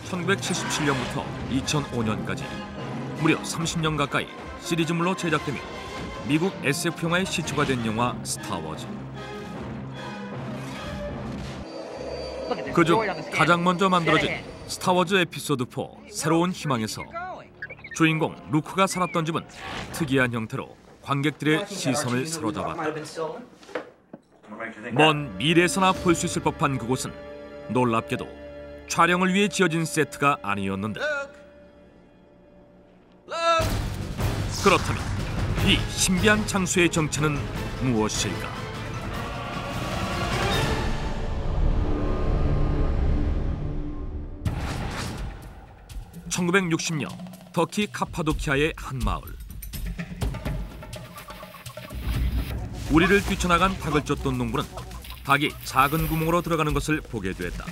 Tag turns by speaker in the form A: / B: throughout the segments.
A: 1977년부터 2005년까지 무려 30년 가까이 시리즈물로 제작되며 미국 SF 영화의 시초가 된 영화 스타워즈. 그중 가장 먼저 만들어진 스타워즈 에피소드 4 새로운 희망에서 주인공 루크가 살았던 집은 특이한 형태로 관객들의 시선을 사로잡았다. 먼 미래에서나 볼 수 있을 법한 그곳은 놀랍게도 촬영을 위해 지어진 세트가 아니었는데, 그렇다면 이 신비한 장소의 정체는 무엇일까? (1960년) 터키 카파도키아의 한 마을. 우리를 뛰쳐나간 닭을 쫓던 농부는 닭이 작은 구멍으로 들어가는 것을 보게 됐다.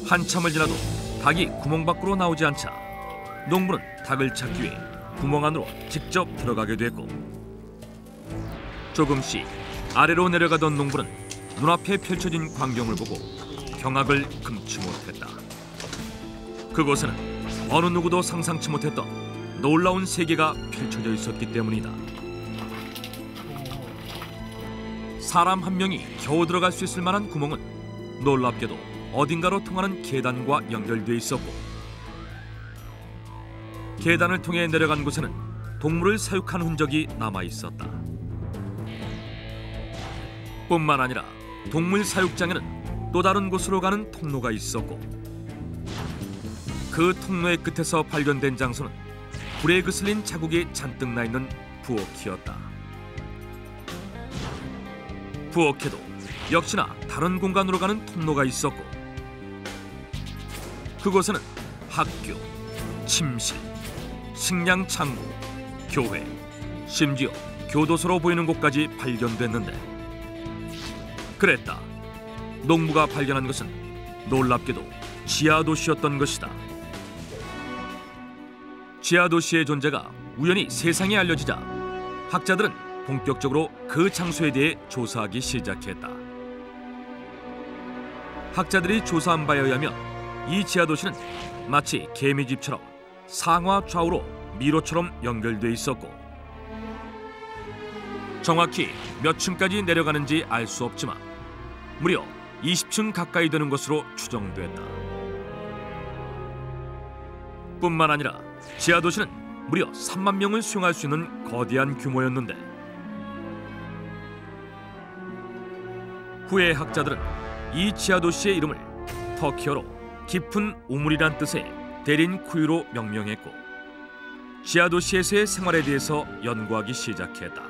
A: 한참을 지나도 닭이 구멍 밖으로 나오지 않자 농부는 닭을 찾기 위해 구멍 안으로 직접 들어가게 됐고, 조금씩 아래로 내려가던 농부는 눈앞에 펼쳐진 광경을 보고 경악을 금치 못했다. 그곳에는 어느 누구도 상상치 못했던 놀라운 세계가 펼쳐져 있었기 때문이다. 사람 한 명이 겨우 들어갈 수 있을 만한 구멍은 놀랍게도 어딘가로 통하는 계단과 연결돼 있었고, 계단을 통해 내려간 곳에는 동물을 사육한 흔적이 남아 있었다. 뿐만 아니라 동물 사육장에는 또 다른 곳으로 가는 통로가 있었고, 그 통로의 끝에서 발견된 장소는 불에 그슬린 자국이 잔뜩 나 있는 부엌이었다. 부엌에도 역시나 다른 공간으로 가는 통로가 있었고, 그곳에는 학교, 침실, 식량 창고, 교회, 심지어 교도소로 보이는 곳까지 발견됐는데, 그랬다. 농부가 발견한 것은 놀랍게도 지하도시였던 것이다. 지하도시의 존재가 우연히 세상에 알려지자 학자들은 본격적으로 그 장소에 대해 조사하기 시작했다. 학자들이 조사한 바에 의하면 이 지하도시는 마치 개미집처럼 상하 좌우로 미로처럼 연결돼 있었고, 정확히 몇 층까지 내려가는지 알 수 없지만 무려 20층 가까이 되는 것으로 추정됐다. 뿐만 아니라 지하도시는 무려 3만 명을 수용할 수 있는 거대한 규모였는데, 후에 학자들은 이 지하도시의 이름을 터키어로 깊은 우물이란 뜻의 데린쿠유로 명명했고, 지하도시에서의 생활에 대해서 연구하기 시작했다.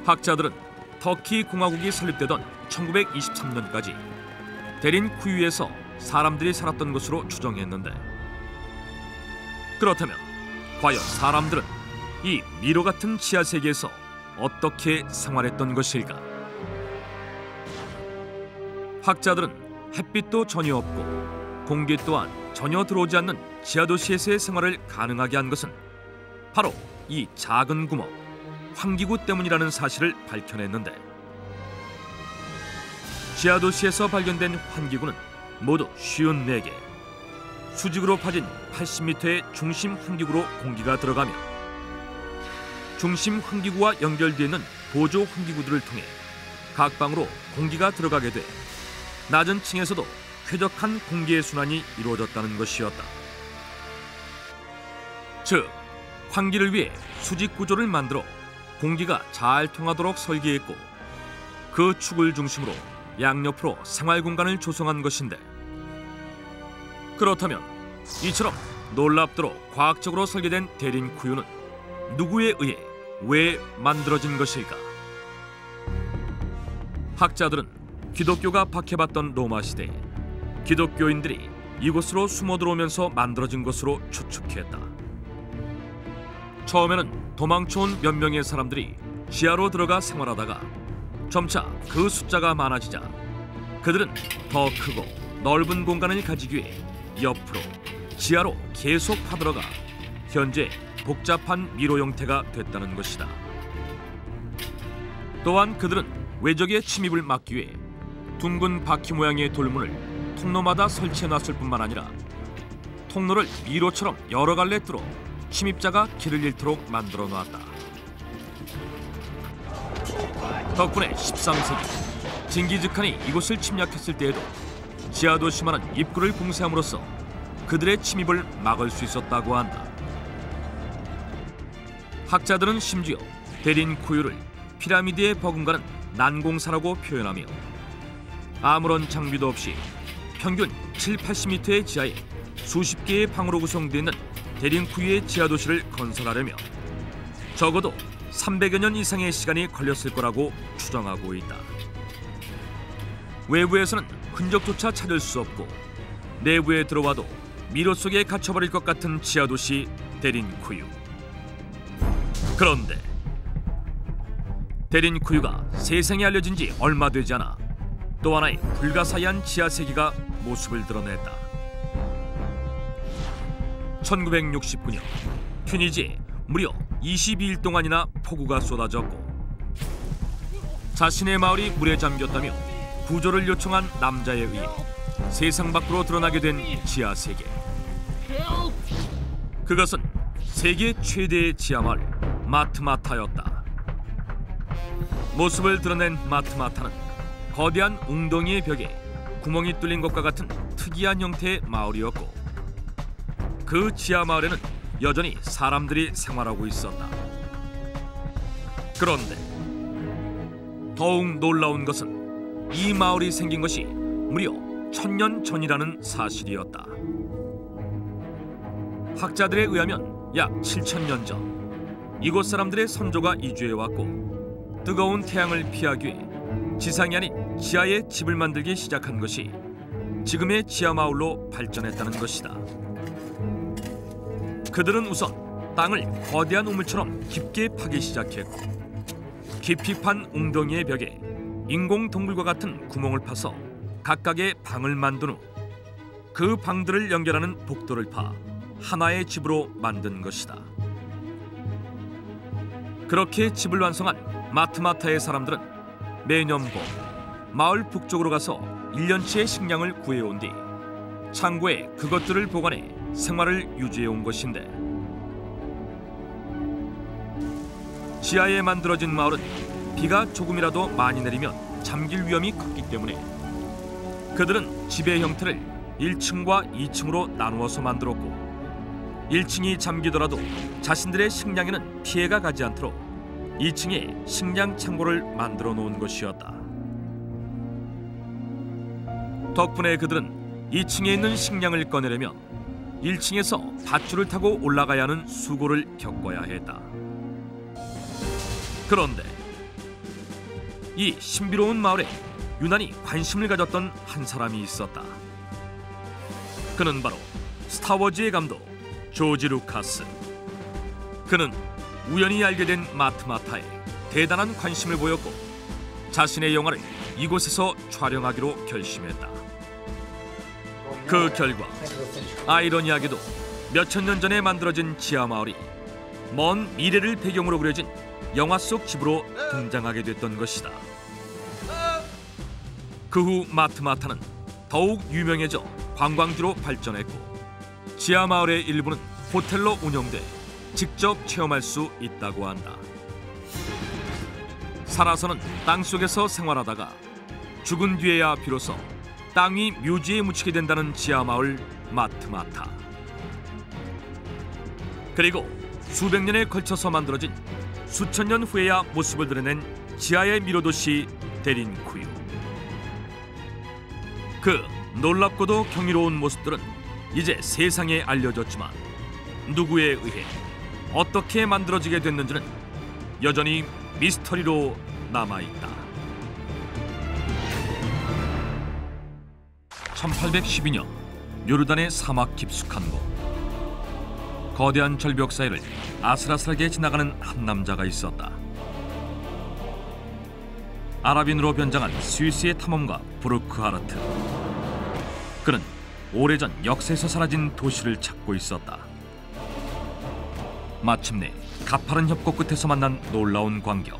A: 학자들은 터키 공화국이 설립되던 1923년까지 데린쿠유에서 사람들이 살았던 것으로 추정했는데, 그렇다면 과연 사람들은 이 미로 같은 지하 세계에서 어떻게 생활했던 것일까? 학자들은 햇빛도 전혀 없고 공기 또한 전혀 들어오지 않는 지하도시에서의 생활을 가능하게 한 것은 바로 이 작은 구멍, 환기구 때문이라는 사실을 밝혀냈는데, 지하도시에서 발견된 환기구는 모두 54개, 수직으로 파진 80m의 중심 환기구로 공기가 들어가며, 중심 환기구와 연결되어 있는 보조 환기구들을 통해 각 방으로 공기가 들어가게 돼 낮은 층에서도 쾌적한 공기의 순환이 이루어졌다는 것이었다. 즉, 환기를 위해 수직 구조를 만들어 공기가 잘 통하도록 설계했고, 그 축을 중심으로 양옆으로 생활 공간을 조성한 것인데, 그렇다면 이처럼 놀랍도록 과학적으로 설계된 데린쿠유는 누구에 의해 왜 만들어진 것일까? 학자들은 기독교가 박해받던 로마 시대에 기독교인들이 이곳으로 숨어 들어오면서 만들어진 것으로 추측했다. 처음에는 도망쳐온 몇 명의 사람들이 지하로 들어가 생활하다가 점차 그 숫자가 많아지자 그들은 더 크고 넓은 공간을 가지기 위해 옆으로 지하로 계속 파들어가 현재 복잡한 미로 형태가 됐다는 것이다. 또한 그들은 외적의 침입을 막기 위해 둥근 바퀴 모양의 돌문을 통로마다 설치해놨을 뿐만 아니라 통로를 미로처럼 여러 갈래 뚫어 침입자가 길을 잃도록 만들어 놨다. 덕분에 13세기 징기즈칸이 이곳을 침략했을 때에도 지하도시만은 입구를 봉쇄함으로써 그들의 침입을 막을 수 있었다고 한다. 학자들은 심지어 데린쿠유를 피라미드에 버금가는 난공사라고 표현하며 아무런 장비도 없이 평균 7-80m의 지하에 수십 개의 방으로 구성되어 있는 데린쿠유의 지하도시를 건설하려면 적어도 300여 년 이상의 시간이 걸렸을 거라고 추정하고 있다. 외부에서는 흔적조차 찾을 수 없고 내부에 들어와도 미로 속에 갇혀버릴 것 같은 지하도시 데린쿠유. 그런데 데린쿠유가 세상에 알려진 지 얼마 되지 않아 또 하나의 불가사의한 지하세계가 모습을 드러냈다. 1969년 튀니지에 무려 22일 동안이나 폭우가 쏟아졌고 자신의 마을이 물에 잠겼다며 구조를 요청한 남자에 의해 세상 밖으로 드러나게 된 지하세계. 그것은 세계 최대의 지하마을 마트마타였다. 모습을 드러낸 마트마타는 거대한 웅덩이의 벽에 구멍이 뚫린 것과 같은 특이한 형태의 마을이었고 그 지하마을에는 여전히 사람들이 생활하고 있었다. 그런데 더욱 놀라운 것은 이 마을이 생긴 것이 무려 1000년 전이라는 사실이었다. 학자들에 의하면 약 7000년 전 이곳 사람들의 선조가 이주해왔고 뜨거운 태양을 피하기 위해 지상이 아닌 지하에 집을 만들기 시작한 것이 지금의 지하마을로 발전했다는 것이다. 그들은 우선 땅을 거대한 우물처럼 깊게 파기 시작했고 깊이 판 웅덩이의 벽에 인공 동굴과 같은 구멍을 파서 각각의 방을 만든 후 그 방들을 연결하는 복도를 파 하나의 집으로 만든 것이다. 그렇게 집을 완성한 마트마타의 사람들은 매년 봄 마을 북쪽으로 가서 1년치의 식량을 구해온 뒤 창고에 그것들을 보관해 생활을 유지해온 것인데 지하에 만들어진 마을은 비가 조금이라도 많이 내리면 잠길 위험이 컸기 때문에 그들은 집의 형태를 1층과 2층으로 나누어서 만들었고 1층이 잠기더라도 자신들의 식량에는 피해가 가지 않도록 2층에 식량 창고를 만들어 놓은 것이었다. 덕분에 그들은 2층에 있는 식량을 꺼내려면 1층에서 밧줄을 타고 올라가야 하는 수고를 겪어야 했다. 그런데 이 신비로운 마을에 유난히 관심을 가졌던 한 사람이 있었다. 그는 바로 스타워즈의 감독 조지 루카스. 그는 우연히 알게 된 마트마타에 대단한 관심을 보였고 자신의 영화를 이곳에서 촬영하기로 결심했다. 그 결과 아이러니하게도 몇천 년 전에 만들어진 지하마을이 먼 미래를 배경으로 그려진 영화 속 집으로 등장하게 됐던 것이다. 그 후 마트마타는 더욱 유명해져 관광지로 발전했고 지하마을의 일부는 호텔로 운영돼 직접 체험할 수 있다고 한다. 살아서는 땅속에서 생활하다가 죽은 뒤에야 비로소 땅 위 묘지에 묻히게 된다는 지하마을 마트마타. 그리고 수백 년에 걸쳐서 만들어진 수천 년 후에야 모습을 드러낸 지하의 미로도시 데린쿠유. 그 놀랍고도 경이로운 모습들은 이제 세상에 알려졌지만 누구에 의해 어떻게 만들어지게 됐는지는 여전히 미스터리로 남아있다. 1812년 요르단의 사막 깊숙한 곳. 거대한 절벽 사이를 아슬아슬하게 지나가는 한 남자가 있었다. 아랍인으로 변장한 스위스의 탐험가 브루크하르트. 그는 오래전 역사에서 사라진 도시를 찾고 있었다. 마침내 가파른 협곡 끝에서 만난 놀라운 광경.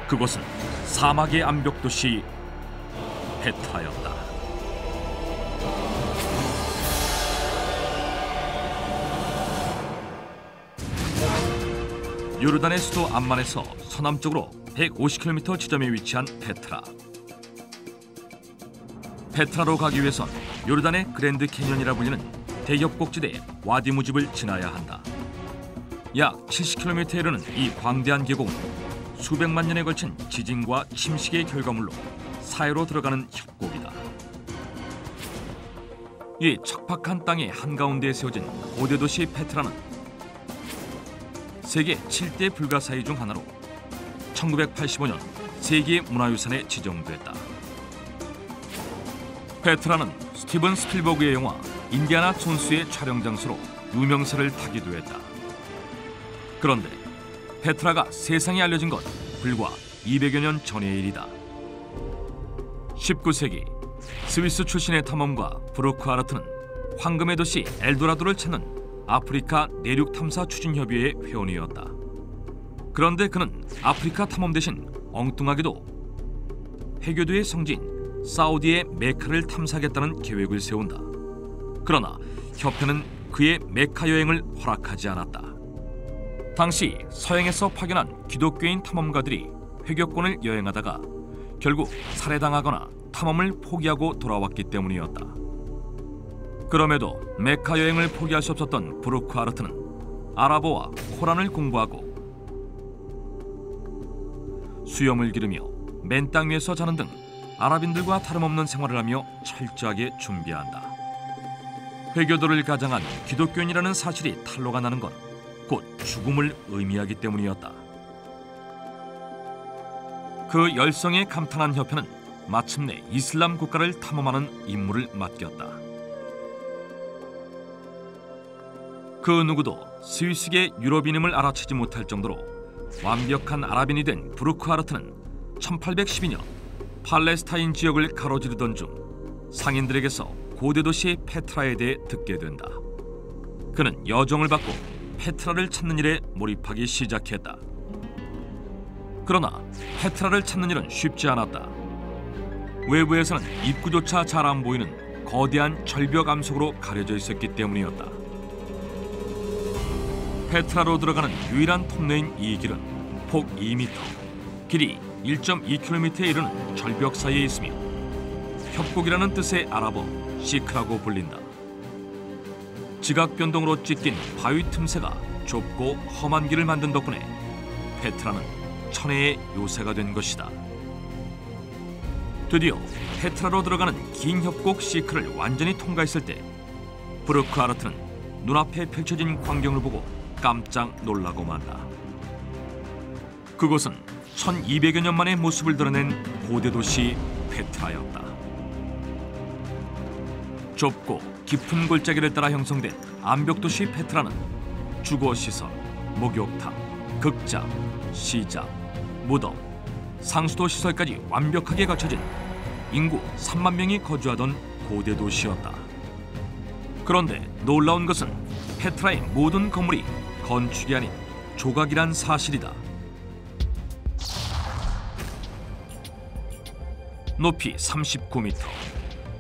A: 그곳은 사막의 암벽 도시 페트라였다. 요르단의 수도 암만에서 서남쪽으로 150km 지점에 위치한 페트라. 페트라로 가기 위해선 요르단의 그랜드 캐년이라 불리는 대협곡지대 와디 무집을 지나야 한다. 약 70km에 이르는 이 광대한 계곡은 수백만 년에 걸친 지진과 침식의 결과물로 사해로 들어가는 협곡이다. 이 척박한 땅의 한가운데에 세워진 고대 도시 페트라는 세계 7대 불가사의 중 하나로 1985년 세계 문화유산에 지정됐다. 페트라는 스티븐 스필버그의 영화 인디아나 존스의 촬영 장소로 유명세를 타기도 했다. 그런데 페트라가 세상에 알려진 건 불과 200여 년 전의 일이다. 19세기 스위스 출신의 탐험가 브루크 아르트는 황금의 도시 엘도라도를 찾는 아프리카 내륙 탐사 추진협의회의 회원이었다. 그런데 그는 아프리카 탐험 대신 엉뚱하게도 해교도의 성지인 사우디의 메카를 탐사하겠다는 계획을 세운다. 그러나 협회는 그의 메카 여행을 허락하지 않았다. 당시 서양에서 파견한 기독교인 탐험가들이 회교권을 여행하다가 결국 살해당하거나 탐험을 포기하고 돌아왔기 때문이었다. 그럼에도 메카 여행을 포기할 수 없었던 브루크 아르트는 아랍어와 코란을 공부하고 수염을 기르며 맨 땅 위에서 자는 등 아랍인들과 다름없는 생활을 하며 철저하게 준비한다. 회교도를 가장한 기독교인이라는 사실이 탄로가 나는 건 곧 죽음을 의미하기 때문이었다. 그 열성에 감탄한 협회는 마침내 이슬람 국가를 탐험하는 임무를 맡겼다. 그 누구도 스위스계 유럽인임을 알아채지 못할 정도로 완벽한 아랍인이 된 브루크 아르트는 1812년 팔레스타인 지역을 가로지르던 중 상인들에게서 고대 도시 페트라에 대해 듣게 된다. 그는 여정을 받고 페트라를 찾는 일에 몰입하기 시작했다. 그러나 페트라를 찾는 일은 쉽지 않았다. 외부에서는 입구조차 잘 안 보이는 거대한 절벽 암석으로 가려져 있었기 때문이었다. 페트라로 들어가는 유일한 통로인 이 길은 폭 2m, 길이 1.2km에 이르는 절벽 사이에 있으며 협곡이라는 뜻의 아랍어 시크라고 불린다. 지각 변동으로 찢긴 바위 틈새가 좁고 험한 길을 만든 덕분에 페트라는 천혜의 요새가 된 것이다. 드디어 페트라로 들어가는 긴 협곡 시크를 완전히 통과했을 때 브루크 아르트는 눈앞에 펼쳐진 광경을 보고 깜짝 놀라고 만다. 그곳은 1200여 년 만의 모습을 드러낸 고대 도시 페트라였다. 좁고 깊은 골짜기를 따라 형성된 암벽도시 페트라는 주거시설, 목욕탕, 극장, 시장, 무덤, 상수도 시설까지 완벽하게 갖춰진 인구 3만 명이 거주하던 고대 도시였다. 그런데 놀라운 것은 페트라의 모든 건물이 건축이 아닌 조각이란 사실이다. 높이 39m,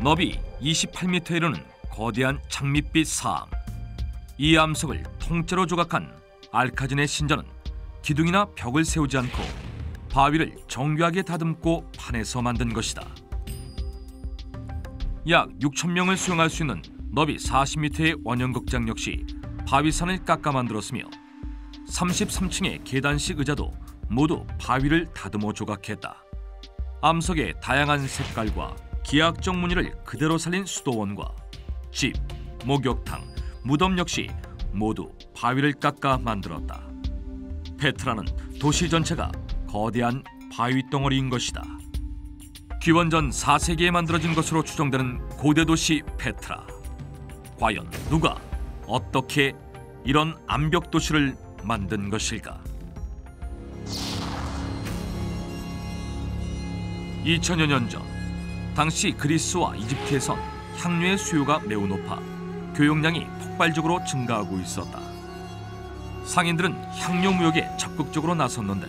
A: 너비 28m에 이르는 거대한 장밋빛 사암. 이 암석을 통째로 조각한 알카진의 신전은 기둥이나 벽을 세우지 않고 바위를 정교하게 다듬고 판에서 만든 것이다. 약 6,000명을 수용할 수 있는 너비 40m의 원형극장 역시 바위산을 깎아 만들었으며 33층의 계단식 의자도 모두 바위를 다듬어 조각했다. 암석의 다양한 색깔과 기하학적 무늬를 그대로 살린 수도원과 집, 목욕탕, 무덤 역시 모두 바위를 깎아 만들었다. 페트라는 도시 전체가 거대한 바위 덩어리인 것이다. 기원전 4세기에 만들어진 것으로 추정되는 고대 도시 페트라. 과연 누가 어떻게 이런 암벽 도시를 만든 것일까? 2000여 년 전, 당시 그리스와 이집트에선 향료의 수요가 매우 높아 교역량이 폭발적으로 증가하고 있었다. 상인들은 향료 무역에 적극적으로 나섰는데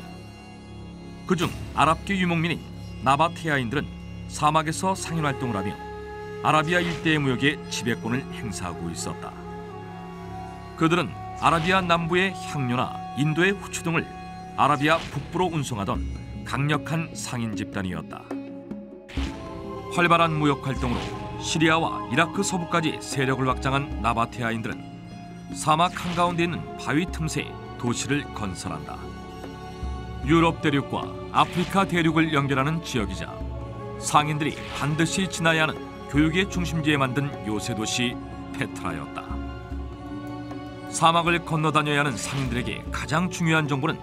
A: 그중 아랍계 유목민인 나바테아인들은 사막에서 상인 활동을 하며 아라비아 일대의 무역에 지배권을 행사하고 있었다. 그들은 아라비아 남부의 향료나 인도의 후추 등을 아라비아 북부로 운송하던 강력한 상인 집단이었다. 활발한 무역 활동으로 시리아와 이라크 서부까지 세력을 확장한 나바테아인들은 사막 한가운데 있는 바위 틈새에 도시를 건설한다. 유럽 대륙과 아프리카 대륙을 연결하는 지역이자 상인들이 반드시 지나야 하는 교육의 중심지에 만든 요새 도시 페트라였다. 사막을 건너다녀야 하는 상인들에게 가장 중요한 정보는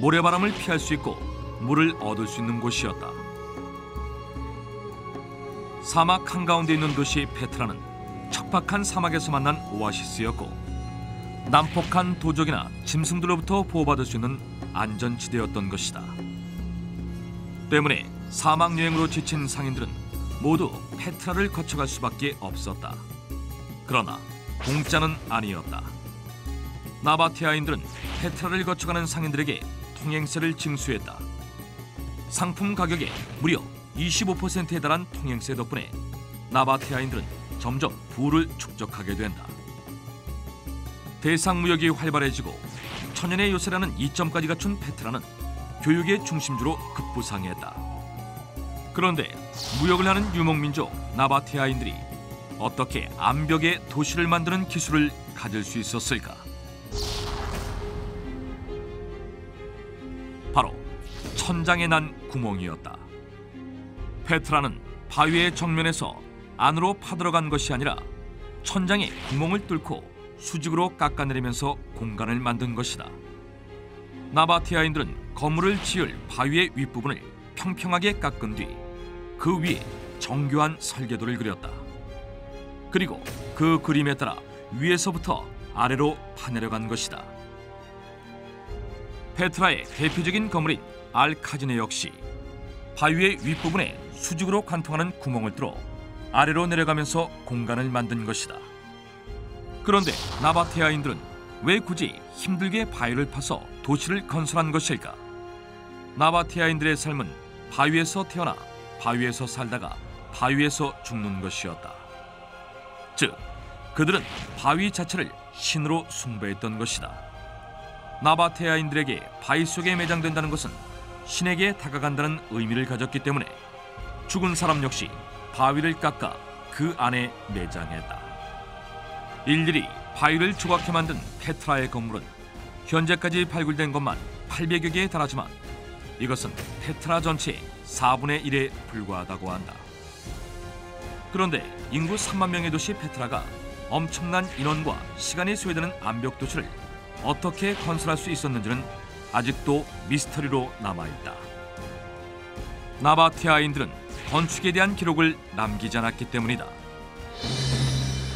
A: 모래바람을 피할 수 있고 물을 얻을 수 있는 곳이었다. 사막 한가운데 있는 도시 페트라는 척박한 사막에서 만난 오아시스였고 난폭한 도적이나 짐승들로부터 보호받을 수 있는 안전지대였던 것이다. 때문에 사막 여행으로 지친 상인들은 모두 페트라를 거쳐갈 수밖에 없었다. 그러나 공짜는 아니었다. 나바테아인들은 페트라를 거쳐가는 상인들에게 통행세를 징수했다. 상품 가격의 무려 25%에 달한 통행세 덕분에 나바테아인들은 점점 부를 축적하게 된다. 대상무역이 활발해지고 천연의 요새라는 이점까지 갖춘 페트라는 교육의 중심지로 급부상했다. 그런데 무역을 하는 유목민족 나바테아인들이 어떻게 암벽에 도시를 만드는 기술을 가질 수 있었을까? 바로 천장에 난 구멍이었다. 페트라는 바위의 정면에서 안으로 파들어간 것이 아니라 천장에 구멍을 뚫고 수직으로 깎아내리면서 공간을 만든 것이다. 나바테아인들은 건물을 지을 바위의 윗부분을 평평하게 깎은 뒤 그 위에 정교한 설계도를 그렸다. 그리고 그 그림에 따라 위에서부터 아래로 파내려간 것이다. 페트라의 대표적인 건물인 알카지네 역시 바위의 윗부분에 수직으로 관통하는 구멍을 뚫어 아래로 내려가면서 공간을 만든 것이다. 그런데 나바테아인들은 왜 굳이 힘들게 바위를 파서 도시를 건설한 것일까? 나바테아인들의 삶은 바위에서 태어나 바위에서 살다가 바위에서 죽는 것이었다. 즉, 그들은 바위 자체를 신으로 숭배했던 것이다. 나바테아인들에게 바위 속에 매장된다는 것은 신에게 다가간다는 의미를 가졌기 때문에 죽은 사람 역시 바위를 깎아 그 안에 매장했다. 일일이 바위를 조각해 만든 페트라의 건물은 현재까지 발굴된 것만 800여 개에 달하지만 이것은 페트라 전체의 4분의 1에 불과하다고 한다. 그런데 인구 3만 명의 도시 페트라가 엄청난 인원과 시간이 소요되는 암벽 도시를 어떻게 건설할 수 있었는지는 아직도 미스터리로 남아있다. 나바테아인들은 건축에 대한 기록을 남기지 않았기 때문이다.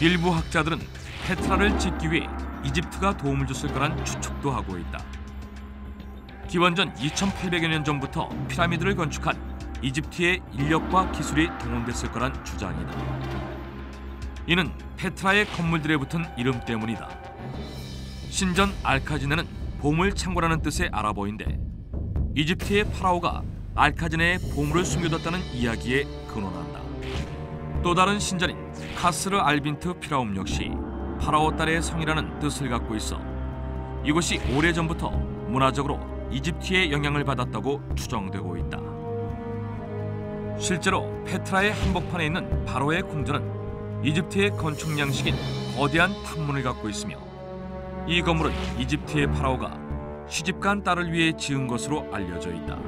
A: 일부 학자들은 페트라를 짓기 위해 이집트가 도움을 줬을 거란 추측도 하고 있다. 기원전 2800여 년 전부터 피라미드를 건축한 이집트의 인력과 기술이 동원됐을 거란 주장이다. 이는 페트라의 건물들에 붙은 이름 때문이다. 신전 알카지네는 보물 창고라는 뜻의 아랍어인데 이집트의 파라오가 알카지네에 보물을 숨겨뒀다는 이야기에 근원한다. 또 다른 신전인 카스르 알빈트 피라움 역시 파라오 딸의 성이라는 뜻을 갖고 있어 이곳이 오래전부터 문화적으로 이집트의 영향을 받았다고 추정되고 있다. 실제로 페트라의 한복판에 있는 바로의 궁전은 이집트의 건축 양식인 거대한 탑문을 갖고 있으며 이 건물은 이집트의 파라오가 시집간 딸을 위해 지은 것으로 알려져 있다.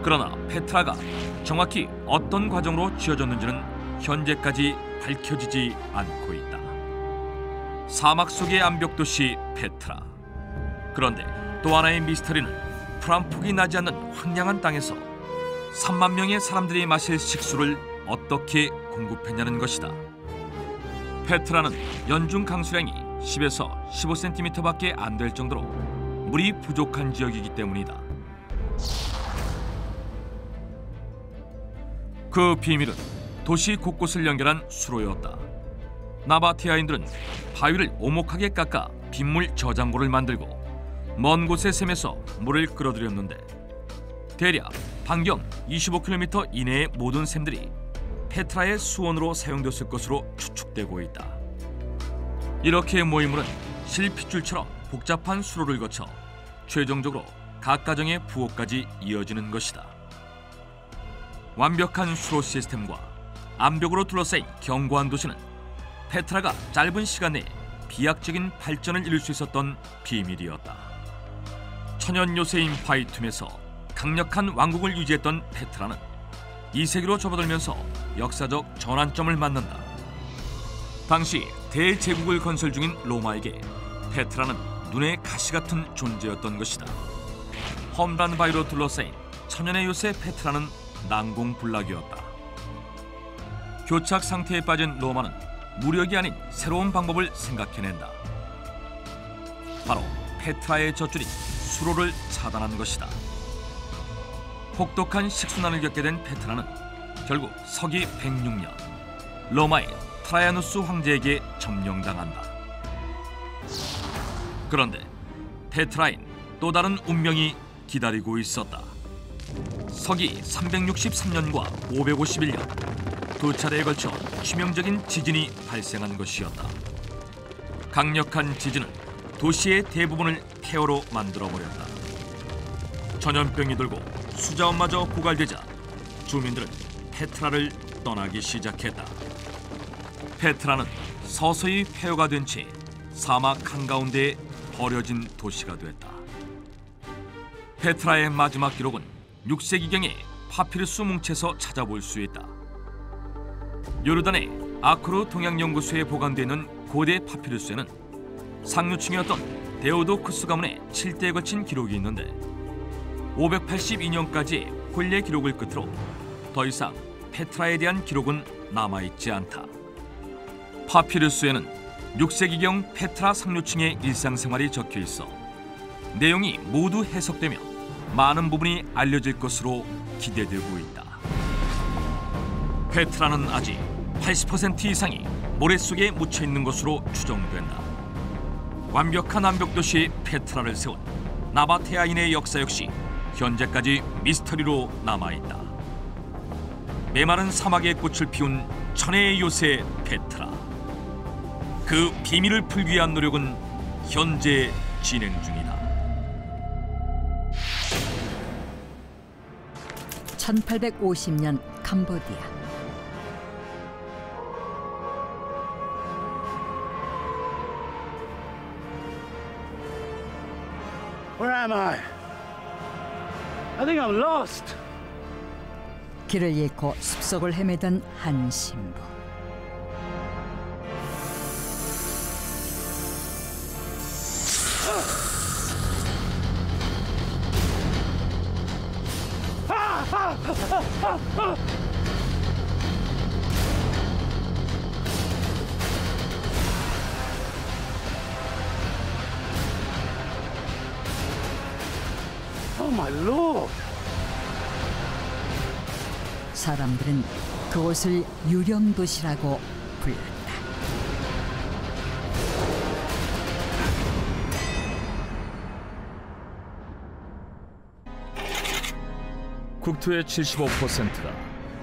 A: 그러나 페트라가 정확히 어떤 과정으로 지어졌는지는 현재까지 밝혀지지 않고 있다. 사막 속의 암벽 도시 페트라. 그런데 또 하나의 미스터리는 풀한폭이 나지 않는 황량한 땅에서 3만 명의 사람들이 마실 식수를 어떻게 공급했냐는 것이다. 페트라는 연중 강수량이 10에서 15cm밖에 안 될 정도로 물이 부족한 지역이기 때문이다. 그 비밀은 도시 곳곳을 연결한 수로였다. 나바테아인들은 바위를 오목하게 깎아 빗물 저장고를 만들고 먼 곳의 샘에서 물을 끌어들였는데 대략 반경 25km 이내의 모든 샘들이 페트라의 수원으로 사용됐을 것으로 추측되고 있다. 이렇게 모이물은 실핏줄처럼 복잡한 수로를 거쳐 최종적으로 각 가정의 부엌까지 이어지는 것이다. 완벽한 수로 시스템과 암벽으로 둘러싸인 견고한 도시는 페트라가 짧은 시간 내에 비약적인 발전을 이룰 수 있었던 비밀이었다. 천연 요새인 파이툼에서 강력한 왕국을 유지했던 페트라는 2세기로 접어들면서 역사적 전환점을 맞는다. 당시 대제국을 건설 중인 로마에게 페트라는 눈의 가시 같은 존재였던 것이다. 험난 바위로 둘러싸인 천연의 요새 페트라는 난공불락이었다. 교착 상태에 빠진 로마는 무력이 아닌 새로운 방법을 생각해낸다. 바로 페트라의 젖줄인 수로를 차단한 것이다. 혹독한 식순환을 겪게 된 페트라는 결국 서기 106년 로마의 트라야누스 황제에게 점령당한다. 그런데 페트라엔 또 다른 운명이 기다리고 있었다. 서기 363년과 551년 두 차례에 걸쳐 치명적인 지진이 발생한 것이었다. 강력한 지진은 도시의 대부분을 폐허로 만들어버렸다. 전염병이 돌고 수자원마저 고갈되자 주민들은 페트라를 떠나기 시작했다. 페트라는 서서히 폐허가 된 채 사막 한가운데에 버려진 도시가 됐다. 페트라의 마지막 기록은 6세기경에 파피루스 뭉쳐서 찾아볼 수 있다. 요르단의 아크루 동양연구소에 보관되는 고대 파피루스에는 상류층이었던 데오도쿠스 가문의 7대에 걸친 기록이 있는데 582년까지의 혼례 기록을 끝으로 더 이상 페트라에 대한 기록은 남아있지 않다. 파피루스에는 6세기경 페트라 상류층의 일상생활이 적혀있어 내용이 모두 해석되며 많은 부분이 알려질 것으로 기대되고 있다. 페트라는 아직 80% 이상이 모래 속에 묻혀있는 것으로 추정된다. 완벽한 암벽도시 페트라를 세운 나바테아인의 역사 역시 현재까지 미스터리로 남아있다. 메마른 사막에 꽃을 피운 천혜의 요새 페트라. 그 비밀을 풀기 위한 노력은 현재 진행 중이다.
B: 1850년 캄보디아.
C: Where am I? I think I'm lost.
B: 길을 잃고 숲속을 헤매던 한 신부.
C: Oh my lord!
B: 사람들은 그곳을 유령도시라고 불렀다.
A: 국토의 75%가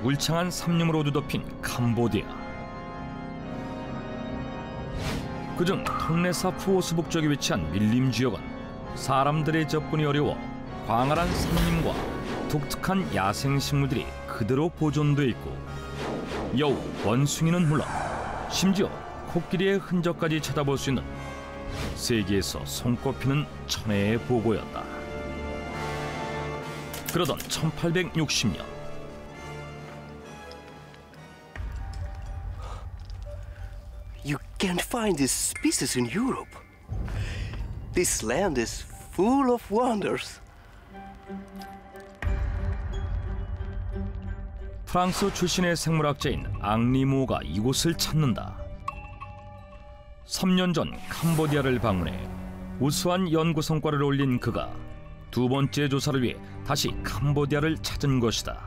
A: 울창한 삼림으로 뒤덮인 캄보디아. 그중 톤레사 푸오스 북쪽에 위치한 밀림 지역은 사람들의 접근이 어려워 광활한 산림과 독특한 야생식물들이 그대로 보존돼 있고 여우, 원숭이는 물론 심지어 코끼리의 흔적까지 찾아볼 수 있는 세계에서 손꼽히는 천혜의 보고였다. 그러던 1860년
D: You can't find this species in Europe. This land is full of wonders.
A: 프랑스 출신의 생물학자인 앙리모가 이곳을 찾는다. 3년 전 캄보디아를 방문해 우수한 연구 성과를 올린 그가 두 번째 조사를 위해 다시 캄보디아를 찾은 것이다.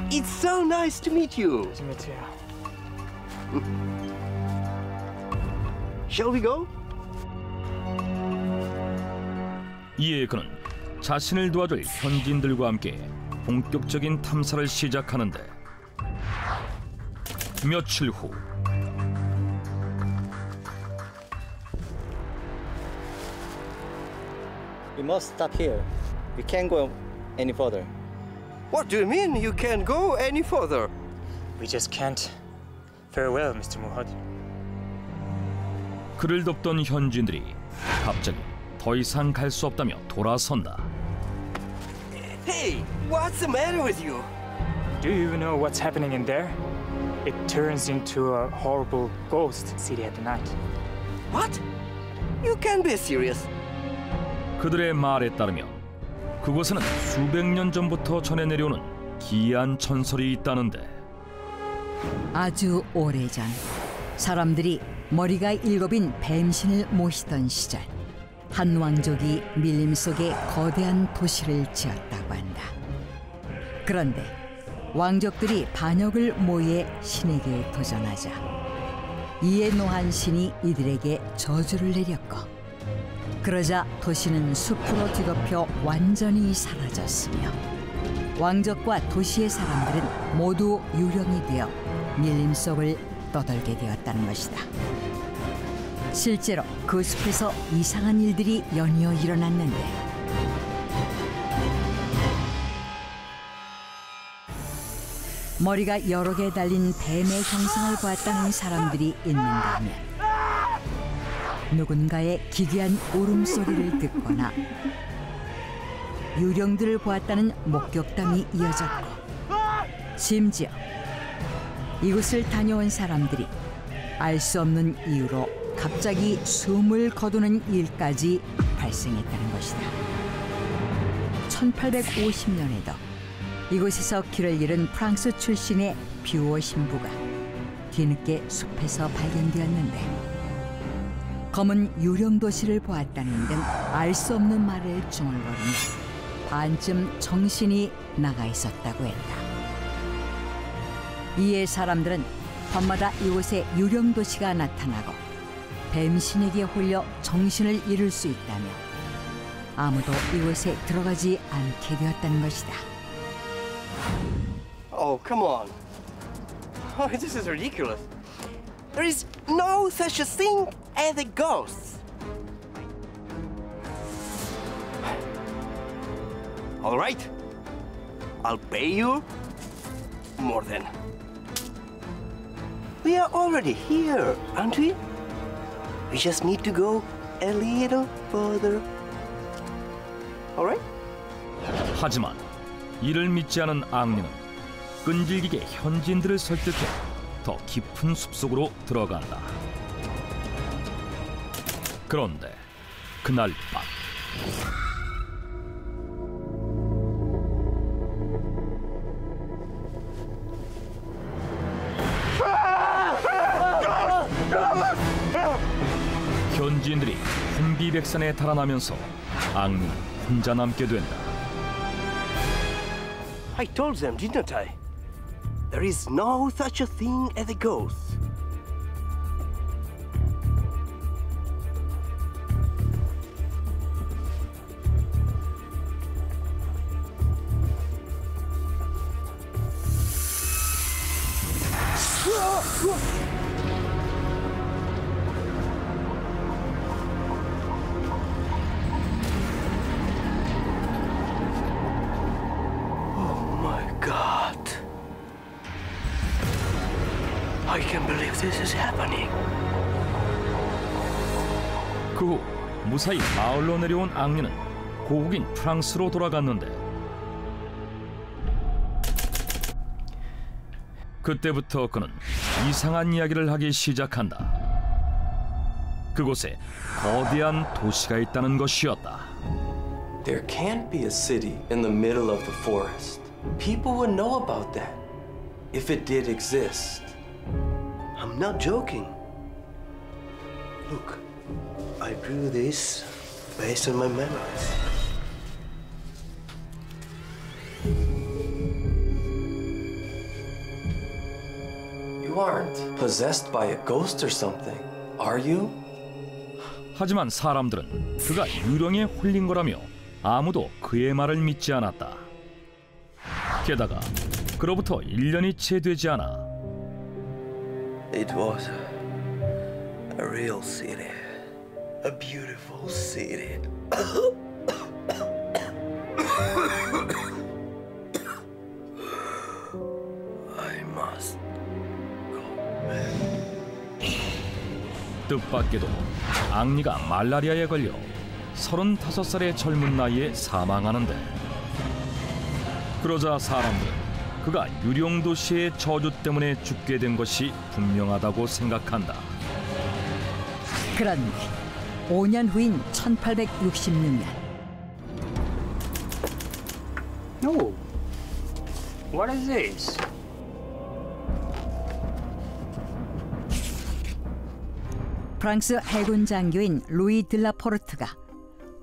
D: It's so nice to meet you.
C: Nice to meet you.
D: Shall we go?
A: 이에 그는 자신을 도와줄 현지인들과 함께 본격적인 탐사를 시작하는데 며칠 후
E: We must stop here. We can't go any further.
D: What do you mean you can't go any further?
F: We just can't. Farewell, Mr. Muhammad.
A: 그를 돕던 현지인들이 갑자기 더 이상 갈 수 없다며 돌아선다.
D: Hey, what's the matter with you?
F: Do you even know what's happening in there? It turns into a horrible ghost city at night.
D: What? You can't be serious.
A: 그들의 말에 따르면 그곳에는 수백 년 전부터 전해 내려오는 기이한 전설이 있다는데
B: 아주 오래전 사람들이 머리가 7인 뱀신을 모시던 시절 한 왕족이 밀림 속에 거대한 도시를 지었다고 한다. 그런데 왕족들이 반역을 모의해 신에게 도전하자 이에 노한 신이 이들에게 저주를 내렸고 그러자 도시는 숲으로 뒤덮여 완전히 사라졌으며 왕족과 도시의 사람들은 모두 유령이 되어 밀림 속을 떠돌게 되었다는 것이다. 실제로 그 숲에서 이상한 일들이 연이어 일어났는데 머리가 여러 개 달린 뱀의 형상을 보았다는 사람들이 있는가 하면 누군가의 기괴한 울음소리를 듣거나 유령들을 보았다는 목격담이 이어졌고 심지어 이곳을 다녀온 사람들이 알 수 없는 이유로 갑자기 숨을 거두는 일까지 발생했다는 것이다. 1850년에도 이곳에서 길을 잃은 프랑스 출신의 뷰어 신부가 뒤늦게 숲에서 발견되었는데 검은 유령 도시를 보았다는 등 알 수 없는 말을 중얼거리며 반쯤 정신이 나가 있었다고 했다. 이에 사람들은 밤마다 이곳에 유령 도시가 나타나고 뱀신에게 홀려 정신을 잃을 수 있다며 아무도 이곳에 들어가지 않게 되었다는 것이다.
D: Oh, come on. Oh, this is ridiculous. There is no such a thing as a ghost. All right. I'll pay you more than. We are already here, aren't we? We just need to go a little further. All right?
A: 하지만 이를 믿지 않은 앙리는 끈질기게 현지인들을 설득해 더 깊은 숲속으로 들어간다. 그런데 그날 밤 현지인들이 hun비백산에 달아나면서 앙리는 혼자 남게 된다.
D: I told them, didn't I? There is no such a thing as a ghost. I can't believe this is happening.
A: 그 후 무사히 마을로 내려온 앙리는 고국인 프랑스로 돌아갔는데 그때부터 그는 이상한 이야기를 하기 시작한다. 그곳에 거대한 도시가 있다는 것이었다.
G: There can't be a city in the middle of the forest. People would know about that if it did exist.
D: I'm not joking. Look, I drew this based on my memories.
G: You aren't possessed by a ghost or something, are you?
A: 하지만 사람들은 그가 유령에 홀린 거라며 아무도 그의 말을 믿지 않았다. 게다가 그로부터 1년이 채 되지 않아
D: It was a real city. A beautiful city. I must go back.
A: 뜻밖에도 앙리가 말라리아에 걸려 35살의 젊은 나이에 사망하는데, 그러자 사람들은 그가 유령도시의 저주 때문에 죽게 된 것이 분명하다고 생각한다.
B: 그런데 5년 후인 1866년
F: No. What is this?
B: 프랑스 해군 장교인 루이 들라포르트가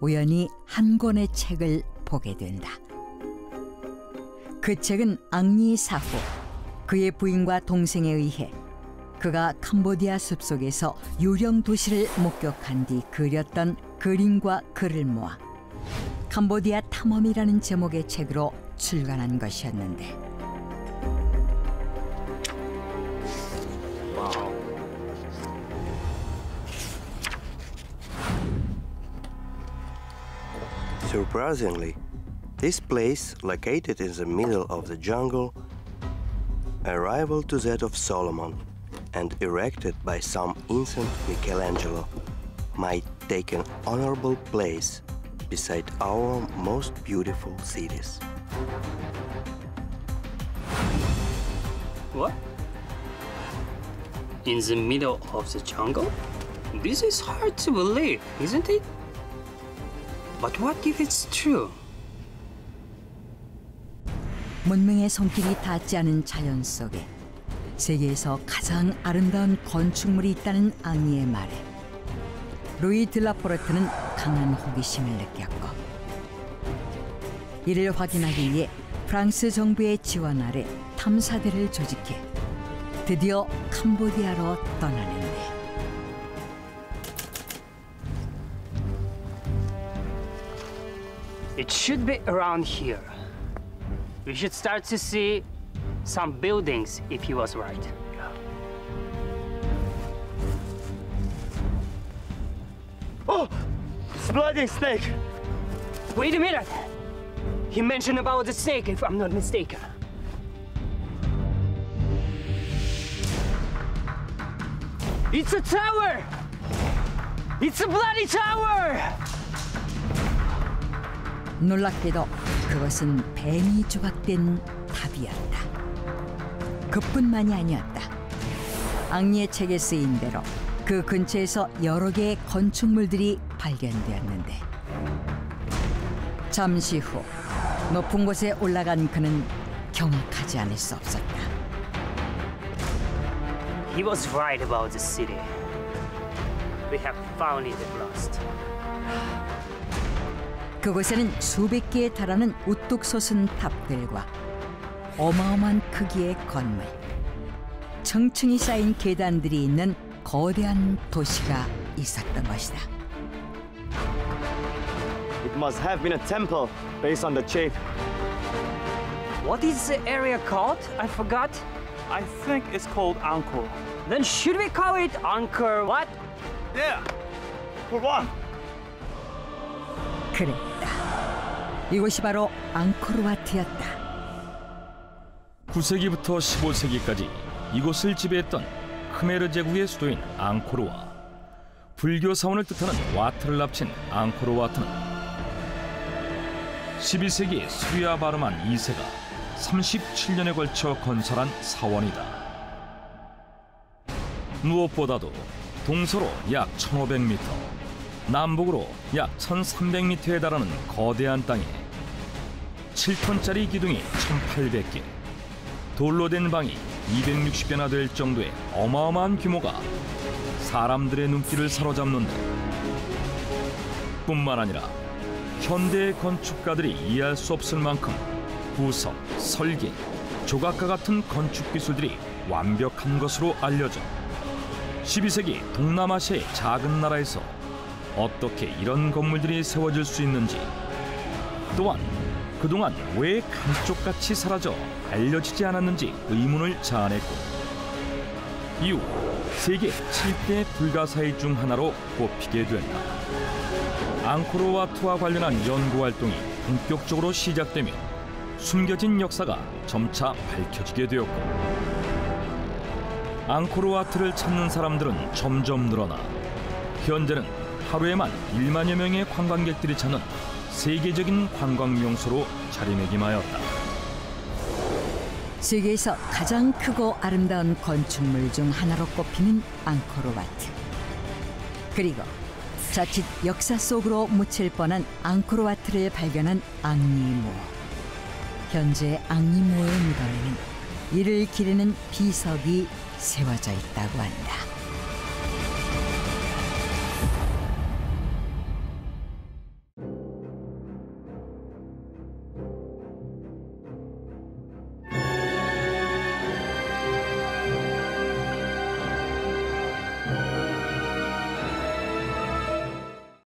B: 우연히 한 권의 책을 보게 된다. 그 책은 앙리 사후, 그의 부인과 동생에 의해 그가 캄보디아 숲속에서 유령 도시를 목격한 뒤 그렸던 그림과 글을 모아 캄보디아 탐험이라는 제목의 책으로 출간한 것이었는데,
D: Surprisingly, this place, located in the middle of the jungle, a rival to that of Solomon, and erected by some ancient Michelangelo, might take an honorable place beside our most beautiful cities.
H: What? In the middle of the jungle? This is hard to believe, isn't it? But what if it's true?
B: 문명의 손길이 닿지 않은 자연 속에 세계에서 가장 아름다운 건축물이 있다는 앙리의 말에 루이 들라포르트는 강한 호기심을 느꼈고, 이를 확인하기 위해 프랑스 정부의 지원 아래 탐사대를 조직해 드디어 캄보디아로 떠나는데,
H: It should be around here. We should start to see some buildings if he was right.
C: Oh! It's a bloody snake!
H: Wait a minute! He mentioned about the snake, if I'm not mistaken. It's a tower! It's a bloody tower!
B: 놀랍게도 그것은 뱀이 조각된 탑이었다. 그뿐만이 아니었다. 앙리의 책에 쓰인 대로 그 근처에서 여러 개의 건축물들이 발견되었는데, 잠시 후 높은 곳에 올라간 그는 경악하지 않을 수 없었다.
H: He was right about the city. We have found it at last.
B: 그곳에는 수백 개에 달하는 우뚝 솟은 탑들과 어마어마한 크기의 건물, 층층이 쌓인 계단들이 있는 거대한 도시가 있었던 것이다.
C: It must have been a temple based on the shape.
H: What is the area called? I forgot.
C: I think it's called Angkor.
H: Then should we call it Angkor what?
C: Yeah! For what?
B: 그랬다. 이곳이 바로 앙코르와트였다.
A: 9세기부터 15세기까지 이곳을 지배했던 크메르 제국의 수도인 앙코르와 불교 사원을 뜻하는 와트를 합친 앙코르와트는 12세기 수리아 바르만 2세가 37년에 걸쳐 건설한 사원이다. 무엇보다도 동서로 약 1500m, 남북으로 약 1300m에 달하는 거대한 땅에 7톤짜리 기둥이 1800개, 돌로 된 방이 260개나 될 정도의 어마어마한 규모가 사람들의 눈길을 사로잡는데, 뿐만 아니라 현대의 건축가들이 이해할 수 없을 만큼 구석, 설계, 조각과 같은 건축 기술들이 완벽한 것으로 알려져 12세기 동남아시아의 작은 나라에서 어떻게 이런 건물들이 세워질 수 있는지 또한 그동안 왜 감쪽같이 사라져 알려지지 않았는지 의문을 자아냈고 이후 세계 7대 불가사의 중 하나로 꼽히게 된다. 앙코르와트와 관련한 연구활동이 본격적으로 시작되며 숨겨진 역사가 점차 밝혀지게 되었고 앙코르와트를 찾는 사람들은 점점 늘어나 현재는 하루에만 1만여 명의 관광객들이 찾는 세계적인 관광 명소로 자리매김하였다.
B: 세계에서 가장 크고 아름다운 건축물 중 하나로 꼽히는 앙코르와트. 그리고 자칫 역사 속으로 묻힐 뻔한 앙코르와트를 발견한 앙리모. 현재 앙리모의 무덤에는 이를 기리는 비석이 세워져 있다고 한다.